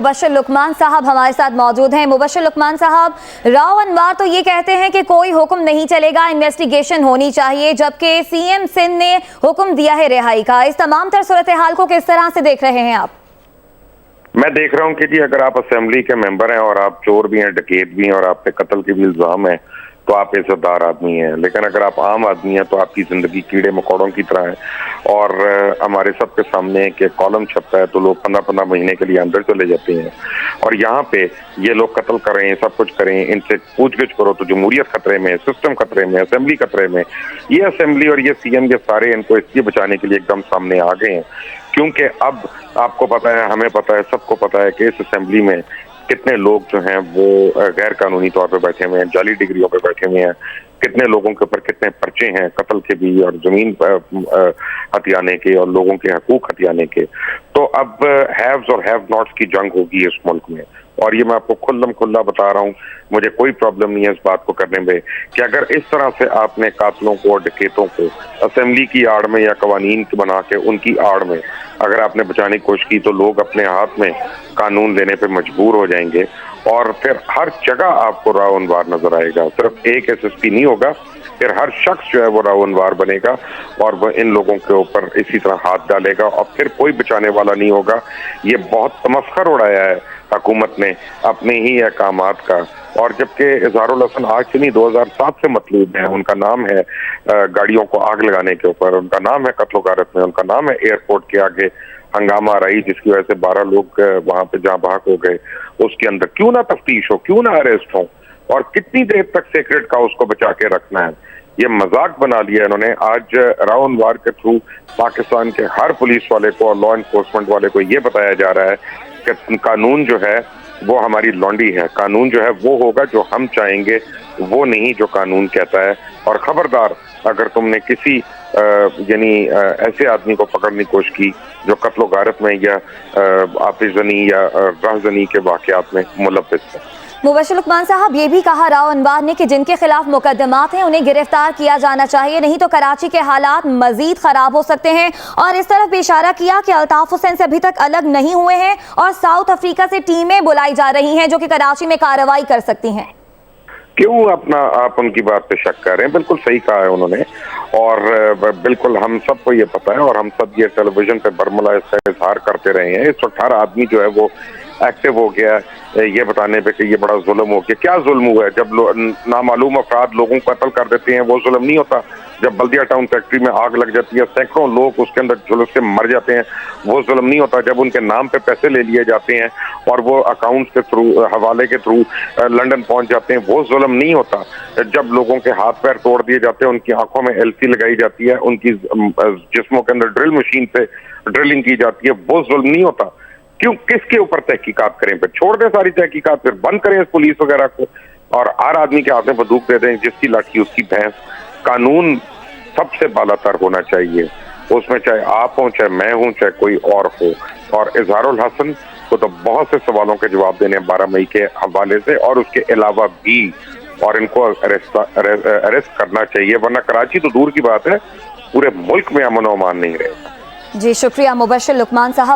मुबश्शिर लुकमान साहब हमारे साथ मौजूद हैं। मुबश्शिर लुकमान साहब, राव अनवर तो ये कहते हैं कि कोई हुक्म नहीं चलेगा, इन्वेस्टिगेशन होनी चाहिए, जबकि सीएम सिंध ने हुक्म दिया है रिहाई का। इस तमाम तर सूरत हाल को किस तरह से देख रहे हैं आप? मैं देख रहा हूँ कि जी अगर आप असेंबली के मेंबर हैं और आप चोर भी हैं, डकैत भी हैं और आप पे कत्ल के भी इल्जाम है तो आप इज्जतदार आदमी हैं, लेकिन अगर आप आम आदमी हैं तो आपकी जिंदगी कीड़े मकोड़ों की तरह है। और हमारे सबके सामने कि कॉलम छपता है तो लोग 15-15 महीने के लिए अंदर चले जाते हैं और यहाँ पे ये लोग कत्ल करें, सब कुछ करें, इनसे पूछगिछ करो तो जमहूरियत खतरे में, सिस्टम खतरे में, असेंबली खतरे में। ये असेंबली और ये सीएम ये सारे इनको इसलिए बचाने के लिए एकदम सामने आ गए हैं क्योंकि अब आपको पता है, हमें पता है, सबको पता है कि इस असेंबली में कितने लोग जो हैं वो गैर कानूनी तौर पे बैठे हुए हैं, जाली डिग्रियों पे बैठे हुए हैं, कितने लोगों के ऊपर कितने पर्चे हैं कत्ल के भी और जमीन हथियाने के और लोगों के हकूक हथियाने के। तो अब हैव्स और हैव नॉट्स की जंग होगी इस मुल्क में और ये मैं आपको खुल्ला बता रहा हूँ। मुझे कोई प्रॉब्लम नहीं है इस बात को करने में कि अगर इस तरह से आपने कातलों को और डकैतों को असेंबली की आड़ में या कवानीन बना के उनकी आड़ में अगर आपने बचाने की कोशिश की तो लोग अपने हाथ में कानून लेने पे मजबूर हो जाएंगे और फिर हर जगह आपको राव अनवर नजर आएगा। सिर्फ एक एसएसपी नहीं होगा, फिर हर शख्स जो है वो राव अनवर बनेगा और वो इन लोगों के ऊपर इसी तरह हाथ डालेगा और फिर कोई बचाने वाला नहीं होगा। ये बहुत तमस्खर उड़ाया है हुकूमत ने अपने ही अहकामात का। और जबकि इजहारुल हसन आज से नहीं 2007 से मतलूब है, उनका नाम है गाड़ियों को आग लगाने के ऊपर, उनका नाम है कत्ल गारत में, उनका नाम है एयरपोर्ट के आगे हंगामा रही जिसकी वजह से 12 लोग वहां पे जहाँ भाग हो गए। उसके अंदर क्यों ना तफ्तीश हो, क्यों ना अरेस्ट हो और कितनी देर तक सेक्रेट का उसको बचा के रखना है। ये मजाक बना लिया इन्होंने। आज राव अनवर के थ्रू पाकिस्तान के हर पुलिस वाले को और लॉ इन्फोर्समेंट वाले को ये बताया जा रहा है कि कानून जो है वो हमारी लॉन्डी है, कानून जो है वो होगा जो हम चाहेंगे, वो नहीं जो कानून कहता है। और खबरदार अगर तुमने किसी यानी ऐसे आदमी को पकड़ने की कोशिश की जो कत्ल गारत में या आतिशजनी या राहजनी के वाकयात में मुलव्विस है। मुबश्शिर लुकमान साहब, ये भी कहा राव अनवर ने कि जिनके खिलाफ मुकदमात हैं उन्हें गिरफ्तार किया जाना चाहिए, नहीं तो कराची के हालात मजीद खराब हो सकते हैं। और इस तरफ भी इशारा किया कि अल्ताफ हुसैन से अभी तक अलग नहीं हुए हैं और साउथ अफ्रीका से टीमें बुलाई जा रही हैं जो कि कराची में कार्रवाई कर सकती हैं। क्यों आप उनकी बात पे शक कर रहे हैं? बिल्कुल सही कहा है उन्होंने और बिल्कुल हम सबको ये पता है और हम सब ये टेलीविजन पे बरमला इसका इजहार करते रहे हैं। इस वक्त हर आदमी जो है वो एक्टिव हो गया ये बताने पे कि ये बड़ा जुल्म हो गया। क्या जुल्म हुआ है? जब नामालूम अफराद लोगों को कत्ल कर देते हैं वो जुल्म नहीं होता? जब बल्दिया टाउन फैक्ट्री में आग लग जाती है, सैकड़ों लोग उसके अंदर झुलस के मर जाते हैं, वो जुल्म नहीं होता? जब उनके नाम पे पैसे ले लिए जाते हैं और वो अकाउंट के थ्रू, हवाले के थ्रू लंदन पहुंच जाते हैं, वो जुल्म नहीं होता? जब लोगों के हाथ पैर तोड़ दिए जाते हैं, उनकी आंखों में एलसी लगाई जाती है, उनकी जिस्मों के अंदर ड्रिल मशीन से ड्रिलिंग की जाती है, वो जुल्म नहीं होता? क्यों? किसके ऊपर तहकीकात करें? फिर छोड़ दें सारी तहकीकात, फिर बंद करें इस पुलिस वगैरह को और हर आदमी के हाथ में बंदूक दे दें, जिसकी लाठी उसकी भैंस। कानून सबसे बालातर होना चाहिए, उसमें चाहे आप हो, चाहे मैं हूं, चाहे कोई और हो। और इजहारुल हसन को तो बहुत से सवालों के जवाब देने 12 मई के हवाले से और उसके अलावा भी, और इनको अरेस्ट करना चाहिए, वरना कराची तो दूर की बात है, पूरे मुल्क में अमन और अमान नहीं रहेगा। जी शुक्रिया मुबश्शिर लुकमान साहब।